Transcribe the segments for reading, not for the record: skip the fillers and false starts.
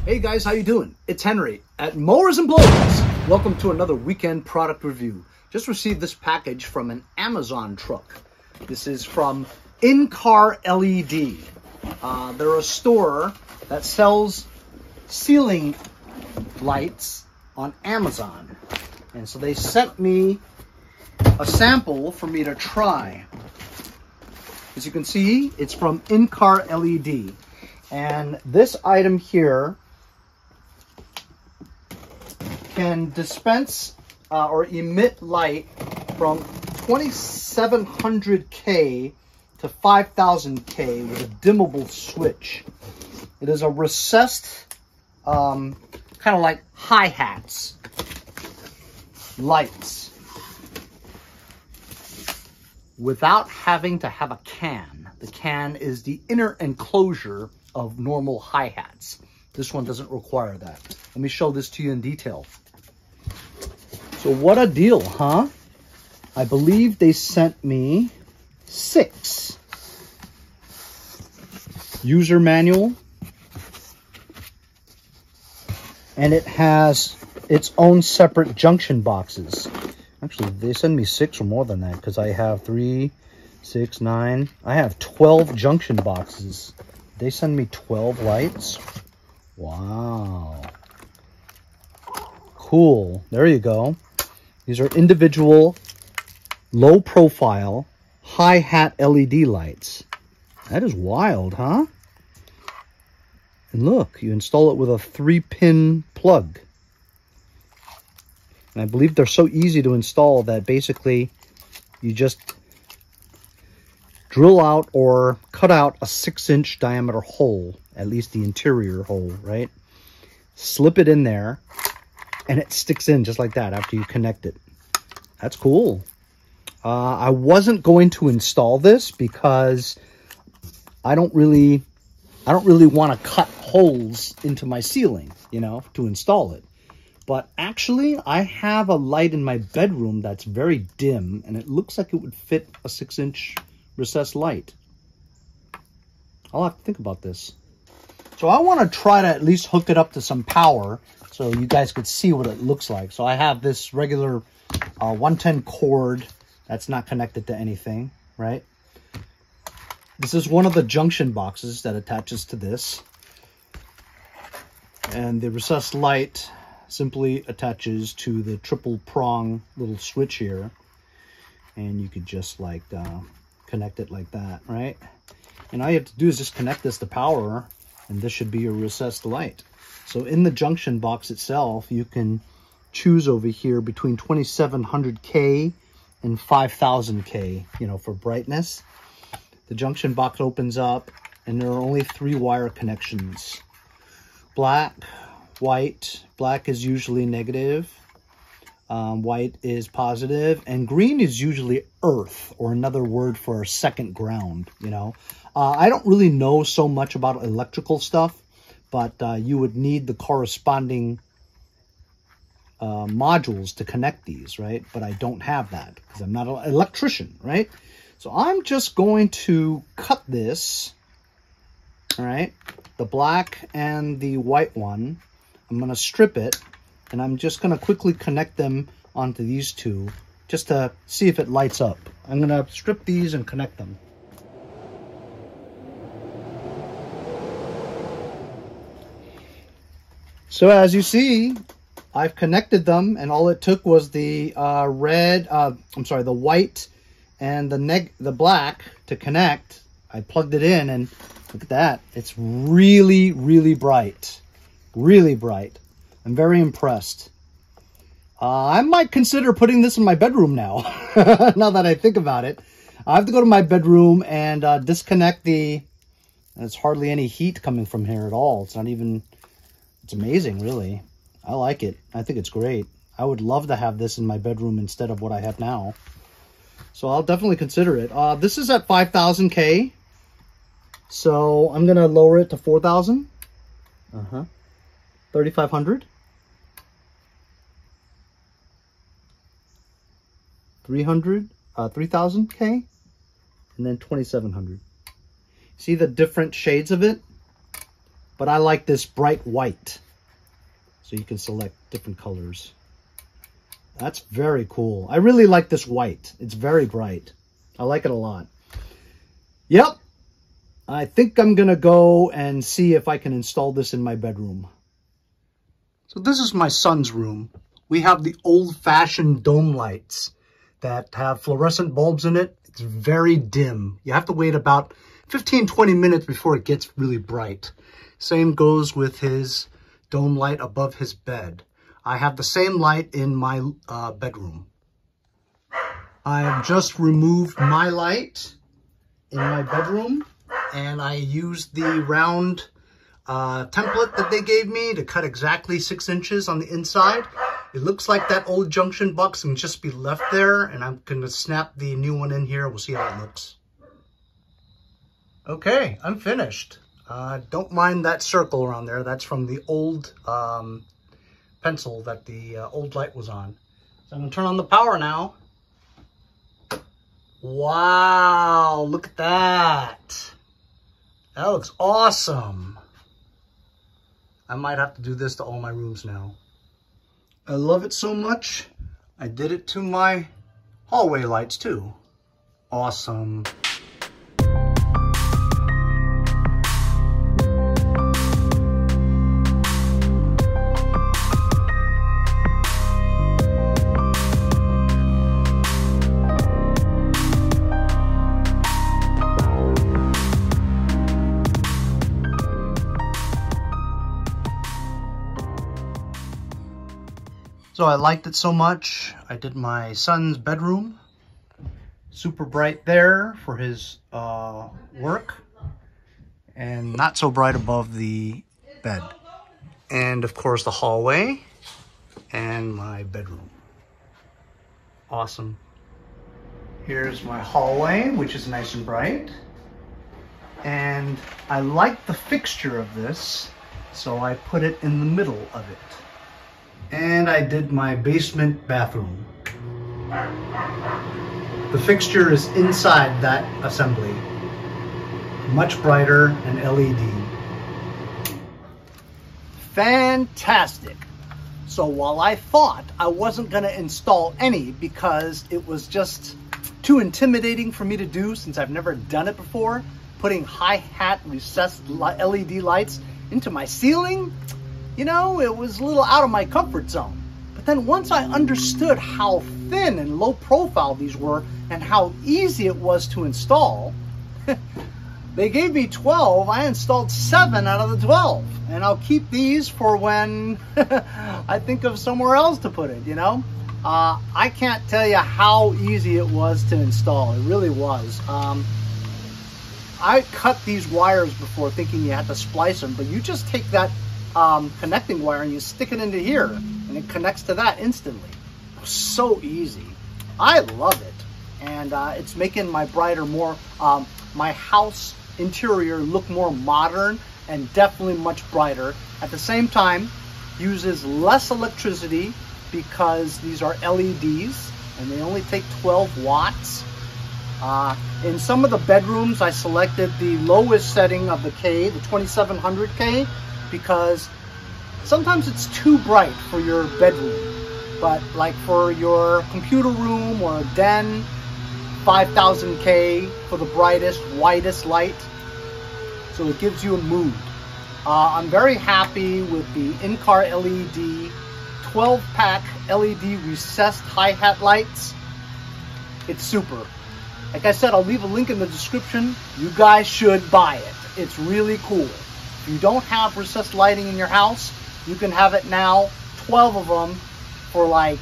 Hey guys, how you doing? It's Henry at Mowers and Blowers. Welcome to another weekend product review. Just received this package from an Amazon truck. This is from INCARLED. They're a store that sells ceiling lights on Amazon. And so they sent me a sample for me to try. As you can see, it's from INCARLED. And this item here can dispense or emit light from 2700k to 5000k with a dimmable switch. It is a recessed, kind of like hi-hats lights without having to have a can. The can is the inner enclosure of normal hi-hats. This one doesn't require that. Let me show this to you in detail. So what a deal, huh? I believe they sent me 6. User manual. And it has its own separate junction boxes. Actually, they send me 6 or more than that because I have 3, 6, 9. I have 12 junction boxes. They send me 12 lights. Wow. Cool. There you go. These are individual, low profile, hi-hat LED lights. That is wild, huh? And look, you install it with a 3-pin plug. And I believe they're so easy to install that basically you just drill out or cut out a 6-inch diameter hole, at least the interior hole, right? Slip it in there, and it sticks in just like that after you connect it. That's cool. I wasn't going to install this because I don't really want to cut holes into my ceiling, you know, to install it. But actually, I have a light in my bedroom that's very dim, and it looks like it would fit a 6-inch recessed light. I'll have to think about this. So I want to try to at least hook it up to some power so you guys could see what it looks like. So I have this regular 110 cord that's not connected to anything, right? This is one of the junction boxes that attaches to this. And the recessed light simply attaches to the triple prong little switch here. And you could just like connect it like that, right? And all you have to do is just connect this to power, and this should be your recessed light. So in the junction box itself, you can choose over here between 2700k and 5000k, you know, for brightness. The junction box opens up, and there are only 3 wire connections. Black, white. Black is usually negative. White is positive, and green is usually earth, or another word for a second ground, you know. I don't really know so much about electrical stuff, but you would need the corresponding modules to connect these, right? But I don't have that because I'm not an electrician, right? So I'm just going to cut this, all right? The black and the white one. I'm going to strip it, and I'm just going to quickly connect them onto these two just to see if it lights up. I'm going to strip these and connect them. So as you see, I've connected them, and all it took was the the white and the black to connect. I plugged it in, and look at that. It's really, really bright. Really bright. I'm very impressed. I might consider putting this in my bedroom now, now that I think about it. I have to go to my bedroom and disconnect there's hardly any heat coming from here at all. It's not even, it's amazing, really. I like it. I think it's great. I would love to have this in my bedroom instead of what I have now. So I'll definitely consider it. This is at 5000k. So I'm going to lower it to 4000. 3500. 300, 3000k, and then 2700. See the different shades of it? but I like this bright white. So you can select different colors. That's very cool. I really like this white. It's very bright. I like it a lot. Yep. I think I'm going to go and see if I can install this in my bedroom. So this is my son's room. We have the old-fashioned dome lights that have fluorescent bulbs in it. It's very dim. You have to wait about 15-20 minutes before it gets really bright. Same goes with his dome light above his bed. I have the same light in my bedroom. I have just removed my light in my bedroom, and I used the round template that they gave me to cut exactly 6 inches on the inside. It looks like that old Junction box can just be left there, and I'm going to snap the new one in here. We'll see how it looks. Okay, I'm finished. Don't mind that circle around there. That's from the old pencil that the old light was on. So I'm going to turn on the power now. Wow, look at that. That looks awesome. I might have to do this to all my rooms now. I love it so much, I did it to my hallway lights too. Awesome. So I liked it so much, I did my son's bedroom. Super bright there for his work. And not so bright above the bed. And of course the hallway and my bedroom. Awesome. Here's my hallway, which is nice and bright. And I like the fixture of this, so I put it in the middle of it. And I did my basement bathroom. The fixture is inside that assembly. Much brighter and LED. Fantastic. So while I thought I wasn't going to install any because it was just too intimidating for me to do since I've never done it before, putting hi-hat recessed LED lights into my ceiling, you know, it was a little out of my comfort zone. But then once I understood how thin and low profile these were and how easy it was to install, they gave me 12. I installed 7 out of the 12. And I'll keep these for when I think of somewhere else to put it, you know. I can't tell you how easy it was to install. It really was. I cut these wires before thinking you had to splice them, but you just take that connecting wire and you stick it into here and it connects to that instantly. So easy. I love it. And it's making my my house interior look more modern and definitely much brighter. At the same time, uses less electricity because these are LEDs and they only take 12 watts. In some of the bedrooms, I selected the lowest setting of the K, the 2700K, because sometimes it's too bright for your bedroom. But like for your computer room or a den, 5000K for the brightest, whitest light. So it gives you a mood. I'm very happy with the in-car LED 12-pack LED recessed hi-hat lights. It's super. Like I said, I'll leave a link in the description. You guys should buy it. It's really cool. If you don't have recessed lighting in your house, you can have it now, 12 of them, for like,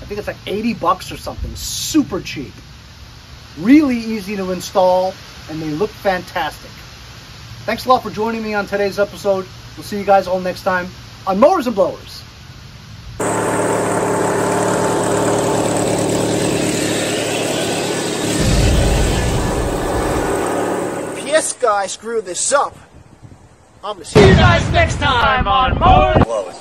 I think it's like 80 bucks or something. Super cheap. Really easy to install, and they look fantastic. Thanks a lot for joining me on today's episode. We'll see you guys all next time on Mowers and Blowers. This guy screwed this up. I'm gonna see you guys next time on Mowers.